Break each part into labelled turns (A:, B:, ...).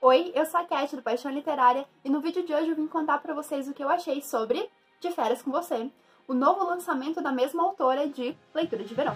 A: Oi, eu sou a Cat do Paixão Literária e no vídeo de hoje eu vim contar pra vocês o que eu achei sobre De Férias com Você, o novo lançamento da mesma autora de Leitura de Verão.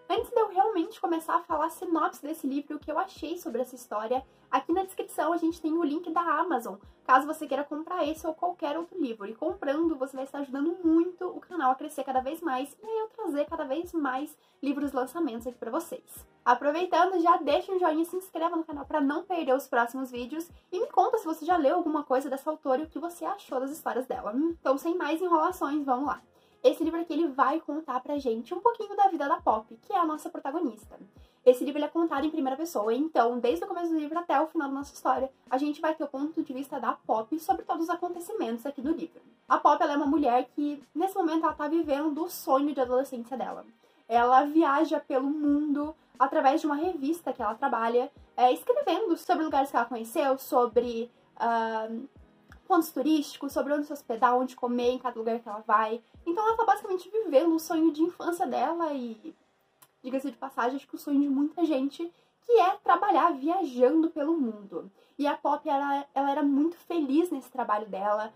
A: Antes de eu realmente começar a falar a sinopse desse livro e o que eu achei sobre essa história, aqui na descrição a gente tem o link da Amazon, caso você queira comprar esse ou qualquer outro livro. E comprando, você vai estar ajudando muito o canal a crescer cada vez mais e eu trazer cada vez mais livros lançamentos aqui pra vocês. Aproveitando, já deixa um joinha e se inscreva no canal para não perder os próximos vídeos e me conta se você já leu alguma coisa dessa autora e o que você achou das histórias dela. Então, sem mais enrolações, vamos lá. Esse livro aqui ele vai contar pra gente um pouquinho da vida da Poppy, que é a nossa protagonista. Esse livro ele é contado em primeira pessoa, então desde o começo do livro até o final da nossa história, a gente vai ter o ponto de vista da Poppy sobre todos os acontecimentos aqui do livro. A Poppy ela é uma mulher que, nesse momento, ela tá vivendo o sonho de adolescência dela. Ela viaja pelo mundo através de uma revista que ela trabalha, escrevendo sobre lugares que ela conheceu, sobre pontos turísticos, sobre onde se hospedar, onde comer em cada lugar que ela vai. Então ela tá basicamente vivendo o sonho de infância dela e, diga-se de passagem, acho que o sonho de muita gente, que é trabalhar viajando pelo mundo. E a Poppy, ela era muito feliz nesse trabalho dela.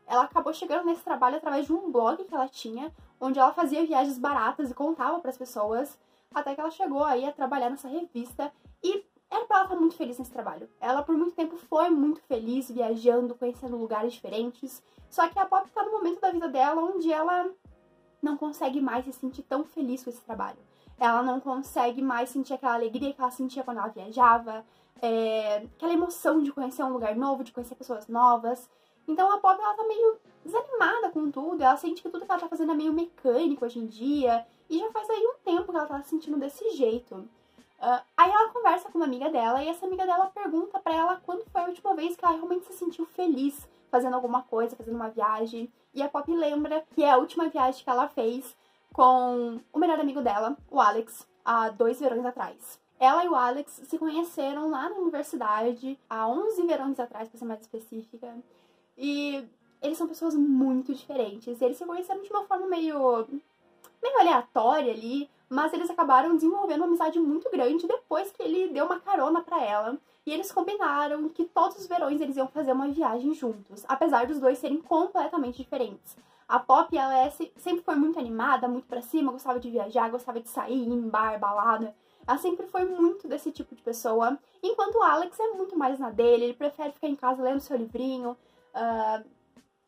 A: Ela acabou chegando nesse trabalho através de um blog que ela tinha, onde ela fazia viagens baratas e contava para as pessoas, até que ela chegou aí a trabalhar nessa revista e era pra ela estar muito feliz nesse trabalho. Ela, por muito tempo, foi muito feliz viajando, conhecendo lugares diferentes. Só que a Poppy tá no momento da vida dela onde ela não consegue mais se sentir tão feliz com esse trabalho. Ela não consegue mais sentir aquela alegria que ela sentia quando ela viajava, aquela emoção de conhecer um lugar novo, de conhecer pessoas novas. Então a Poppy, ela tá meio desanimada com tudo. Ela sente que tudo que ela tá fazendo é meio mecânico hoje em dia. E já faz aí um tempo que ela tá se sentindo desse jeito. Aí ela conversa com uma amiga dela e essa amiga dela pergunta pra ela quando foi a última vez que ela realmente se sentiu feliz fazendo alguma coisa, fazendo uma viagem. E a Poppy lembra que é a última viagem que ela fez com o melhor amigo dela, o Alex, há 2 verões atrás. Ela e o Alex se conheceram lá na universidade há 11 verões atrás, pra ser mais específica. E eles são pessoas muito diferentes. Eles se conheceram de uma forma meio aleatória ali, mas eles acabaram desenvolvendo uma amizade muito grande depois que ele deu uma carona pra ela. E eles combinaram que todos os verões eles iam fazer uma viagem juntos, apesar dos dois serem completamente diferentes. A Poppy, ela sempre foi muito animada, muito pra cima, gostava de viajar, gostava de sair, ir em bar, balada. Ela sempre foi muito desse tipo de pessoa, enquanto o Alex é muito mais na dele, ele prefere ficar em casa lendo seu livrinho.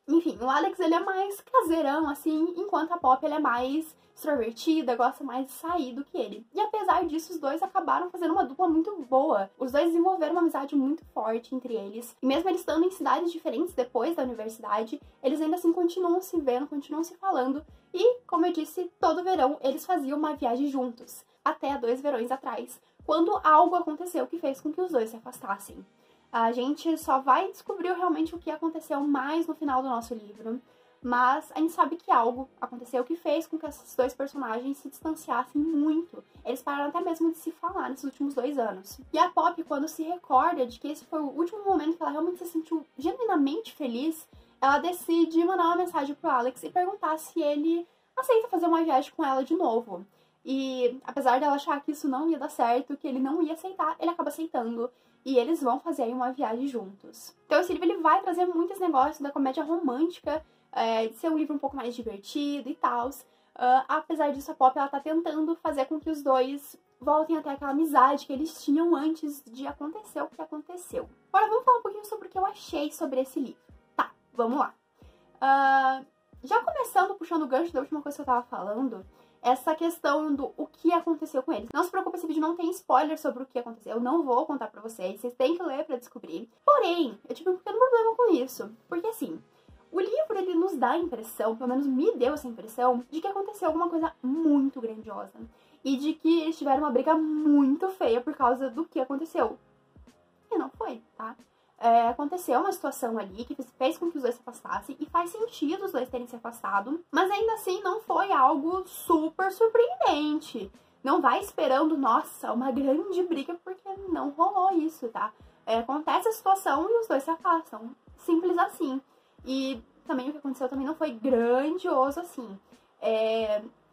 A: Enfim, o Alex ele é mais caseirão, assim, enquanto a Poppy ela é mais extrovertida, gosta mais de sair do que ele. E apesar disso, os dois acabaram fazendo uma dupla muito boa. Os dois desenvolveram uma amizade muito forte entre eles. E mesmo eles estando em cidades diferentes depois da universidade, eles ainda assim continuam se vendo, continuam se falando. E, como eu disse, todo verão eles faziam uma viagem juntos. Até há 2 verões atrás, quando algo aconteceu que fez com que os dois se afastassem. A gente só vai descobrir realmente o que aconteceu mais no final do nosso livro, mas a gente sabe que algo aconteceu que fez com que esses dois personagens se distanciassem muito. Eles pararam até mesmo de se falar nesses últimos 2 anos. E a Poppy, quando se recorda de que esse foi o último momento que ela realmente se sentiu genuinamente feliz, ela decide mandar uma mensagem pro Alex e perguntar se ele aceita fazer uma viagem com ela de novo. E apesar dela achar que isso não ia dar certo, que ele não ia aceitar, ele acaba aceitando. E eles vão fazer aí uma viagem juntos. Então esse livro ele vai trazer muitos negócios da comédia romântica, de ser um livro um pouco mais divertido e tal. Apesar disso, a Poppy ela tá tentando fazer com que os dois voltem até aquela amizade que eles tinham antes de acontecer o que aconteceu. Agora vamos falar um pouquinho sobre o que eu achei sobre esse livro. Tá, vamos lá. Já começando, puxando o gancho da última coisa que eu tava falando, essa questão do o que aconteceu com eles. Não se preocupe, esse vídeo não tem spoiler sobre o que aconteceu. Eu não vou contar pra vocês têm que ler pra descobrir. Porém, eu tive um pequeno problema com isso. Porque assim, o livro ele nos dá a impressão, pelo menos me deu essa impressão, de que aconteceu alguma coisa muito grandiosa. E de que eles tiveram uma briga muito feia por causa do que aconteceu. E não foi, tá? Aconteceu uma situação ali que fez com que os dois se afastassem, e faz sentido os dois terem se afastado, mas ainda assim não foi algo super surpreendente. Não vai esperando, nossa, uma grande briga, porque não rolou isso, tá? Acontece a situação e os dois se afastam. Simples assim. E também o que aconteceu também não foi grandioso assim.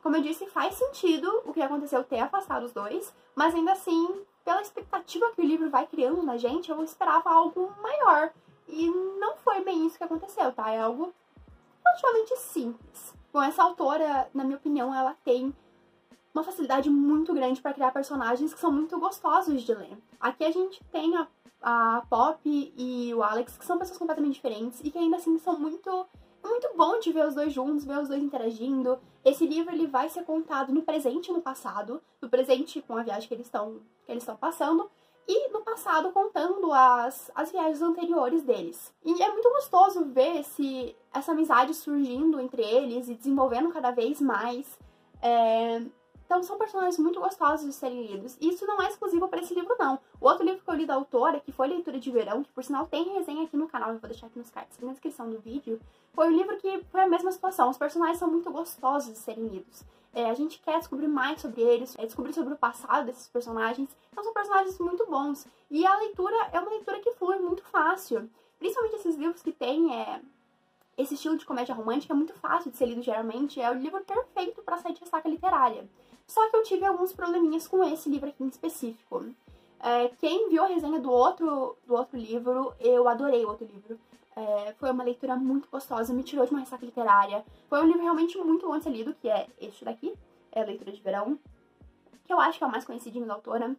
A: Como eu disse, faz sentido o que aconteceu ter afastado os dois, mas ainda assim, pela expectativa que o livro vai criando na gente, eu esperava algo maior. E não foi bem isso que aconteceu, tá? É algo relativamente simples. Bom, essa autora, na minha opinião, ela tem uma facilidade muito grande para criar personagens que são muito gostosos de ler. Aqui a gente tem a Pop e o Alex, que são pessoas completamente diferentes e que ainda assim são muito bom de ver os dois juntos, ver os dois interagindo. Esse livro ele vai ser contado no presente e no passado. No presente com a viagem que eles estão passando, e no passado contando as viagens anteriores deles. E é muito gostoso ver essa amizade surgindo entre eles e desenvolvendo cada vez mais. Então são personagens muito gostosos de serem lidos. E isso não é exclusivo para esse livro, não. O outro livro que eu li da autora, que foi Leitura de Verão, que por sinal tem resenha aqui no canal, eu vou deixar aqui nos cards, aqui na descrição do vídeo, foi um livro que foi a mesma situação. Os personagens são muito gostosos de serem lidos. A gente quer descobrir mais sobre eles, descobrir sobre o passado desses personagens. Então são personagens muito bons. E a leitura é uma leitura que flui muito fácil. Principalmente esses livros que têm esse estilo de comédia romântica, é muito fácil de ser lido geralmente. É o livro perfeito para sair de ressaca literária. Só que eu tive alguns probleminhas com esse livro aqui em específico. Quem viu a resenha do outro livro, eu adorei o outro livro. Foi uma leitura muito gostosa, me tirou de uma ressaca literária. Foi um livro realmente muito bom de ser lido, que é este daqui, Leitura de Verão, que eu acho que é o mais conhecidinho da autora.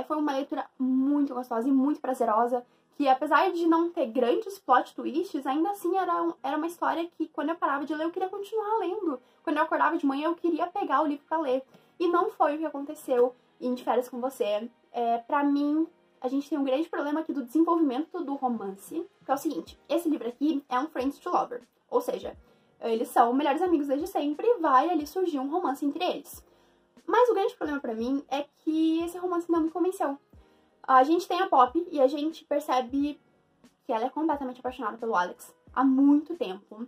A: Foi uma leitura muito gostosa e muito prazerosa, que apesar de não ter grandes plot twists, ainda assim era uma história que quando eu parava de ler eu queria continuar lendo. Quando eu acordava de manhã eu queria pegar o livro pra ler. E não foi o que aconteceu em De Férias com Você. Pra mim, a gente tem um grande problema aqui do desenvolvimento do romance, que é o seguinte: esse livro aqui é um Friends to Lover, ou seja, eles são melhores amigos desde sempre e vai ali surgir um romance entre eles. Mas o grande problema pra mim é que esse romance não me convenceu. A gente tem a Pop e a gente percebe que ela é completamente apaixonada pelo Alex há muito tempo.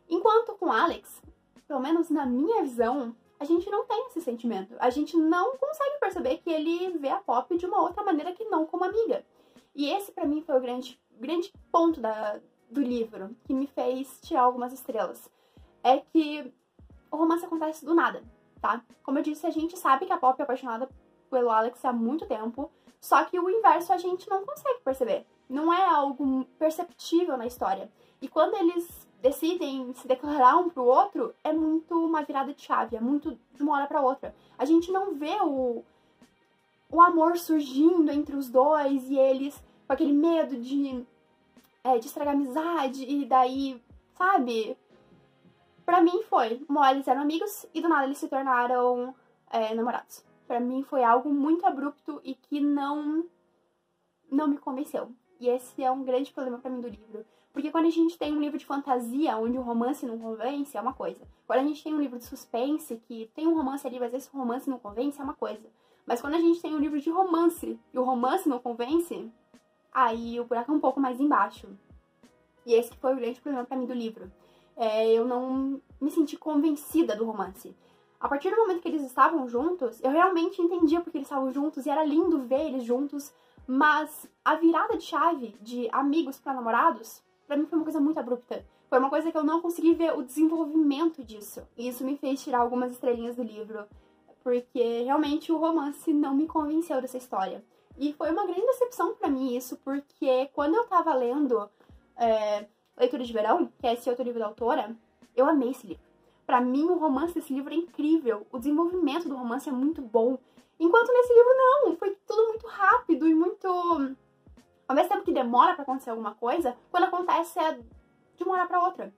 A: Enquanto com o Alex, pelo menos na minha visão, a gente não tem esse sentimento. A gente não consegue perceber que ele vê a Pop de uma outra maneira que não como amiga. E esse pra mim foi o grande ponto do livro, que me fez tirar algumas estrelas. É que o romance acontece do nada, tá? Como eu disse, a gente sabe que a Pop é apaixonada pelo Alex há muito tempo, só que o inverso a gente não consegue perceber. Não é algo perceptível na história. E quando eles decidem se declarar um pro outro, é muito uma virada de chave, é muito de uma hora pra outra. A gente não vê o amor surgindo entre os dois e eles com aquele medo de estragar a amizade e daí, sabe? Pra mim foi, uma hora eles eram amigos e do nada eles se tornaram namorados. Pra mim foi algo muito abrupto e que não me convenceu. E esse é um grande problema pra mim do livro. Porque quando a gente tem um livro de fantasia, onde o romance não convence, é uma coisa. Quando a gente tem um livro de suspense, que tem um romance ali, mas esse romance não convence, é uma coisa. Mas quando a gente tem um livro de romance, e o romance não convence, aí o buraco é um pouco mais embaixo. E esse que foi o grande problema pra mim do livro. Eu não me senti convencida do romance. A partir do momento que eles estavam juntos, eu realmente entendia porque eles estavam juntos, e era lindo ver eles juntos, mas a virada de chave de amigos pra namorados, pra mim foi uma coisa muito abrupta. Foi uma coisa que eu não consegui ver o desenvolvimento disso. E isso me fez tirar algumas estrelinhas do livro, porque realmente o romance não me convenceu dessa história. E foi uma grande decepção pra mim isso, porque quando eu tava lendo Leitura de Verão, que é esse outro livro da autora, eu amei esse livro. Pra mim, o romance desse livro é incrível, o desenvolvimento do romance é muito bom. Enquanto nesse livro, não, foi tudo muito rápido e muito... Ao mesmo tempo que demora pra acontecer alguma coisa, quando acontece é de uma hora pra outra.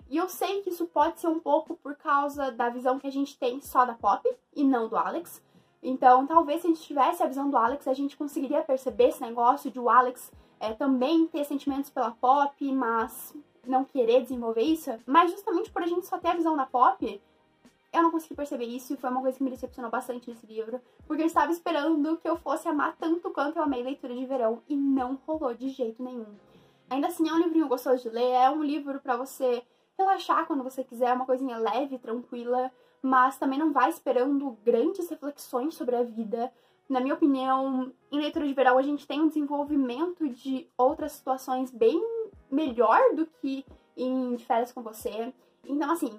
A: E eu sei que isso pode ser um pouco por causa da visão que a gente tem só da Pop e não do Alex. Então, talvez se a gente tivesse a visão do Alex, a gente conseguiria perceber esse negócio de o Alex também ter sentimentos pela Pop, mas não querer desenvolver isso. Mas justamente por a gente só ter a visão da Pop, eu não consegui perceber isso e foi uma coisa que me decepcionou bastante nesse livro, porque eu estava esperando que eu fosse amar tanto quanto eu amei Leitura de Verão e não rolou de jeito nenhum. Ainda assim, é um livrinho gostoso de ler, é um livro pra você relaxar quando você quiser, uma coisinha leve, tranquila, mas também não vai esperando grandes reflexões sobre a vida. Na minha opinião, em Leitura de Verão a gente tem um desenvolvimento de outras situações bem melhor do que em De Férias com Você. Então, assim,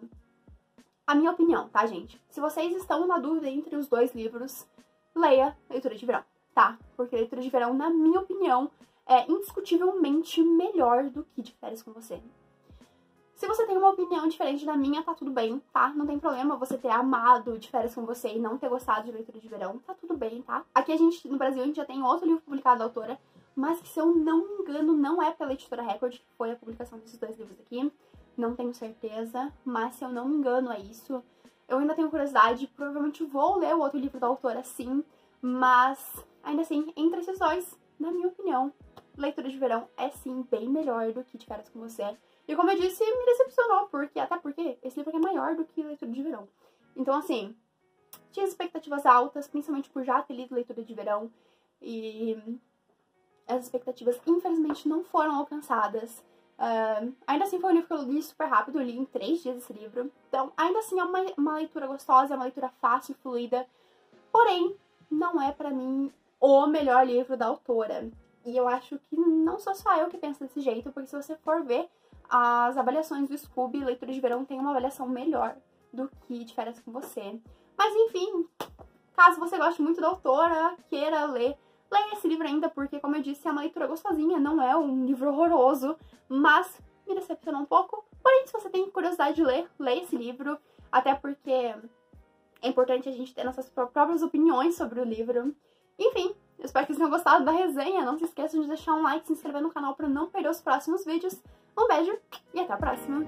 A: a minha opinião, tá, gente? Se vocês estão na dúvida entre os dois livros, leia Leitura de Verão, tá? Porque Leitura de Verão, na minha opinião, é indiscutivelmente melhor do que De Férias com Você. Se você tem uma opinião diferente da minha, tá tudo bem, tá? Não tem problema você ter amado De Férias com Você e não ter gostado de Leitura de Verão, tá tudo bem, tá? Aqui no Brasil, a gente já tem outro livro publicado da autora, mas que, se eu não me engano, não é pela Editora Record, que foi a publicação desses dois livros aqui. Não tenho certeza, mas se eu não me engano é isso. Eu ainda tenho curiosidade, provavelmente vou ler o outro livro da autora, sim, mas ainda assim, entre esses dois, na minha opinião, Leitura de Verão é sim bem melhor do que De Férias com Você. E como eu disse, me decepcionou, até porque esse livro aqui é maior do que Leitura de Verão. Então, assim, tinha expectativas altas, principalmente por já ter lido Leitura de Verão, e as expectativas, infelizmente, não foram alcançadas. Ainda assim, foi um livro que eu li super rápido, eu li em 3 dias esse livro. Então, ainda assim, é uma leitura gostosa, é uma leitura fácil e fluida. Porém, não é pra mim o melhor livro da autora. E eu acho que não sou só eu que penso desse jeito, porque se você for ver as avaliações do Scooby, Leitura de Verão tem uma avaliação melhor do que De Férias com Você. Mas enfim, caso você goste muito da autora, queira ler, leia esse livro ainda, porque, como eu disse, é uma leitura gostosinha, não é um livro horroroso, mas me decepcionou um pouco. Porém, se você tem curiosidade de ler, leia esse livro, até porque é importante a gente ter nossas próprias opiniões sobre o livro. Enfim, eu espero que vocês tenham gostado da resenha. Não se esqueçam de deixar um like, se inscrever no canal para não perder os próximos vídeos. Um beijo e até a próxima!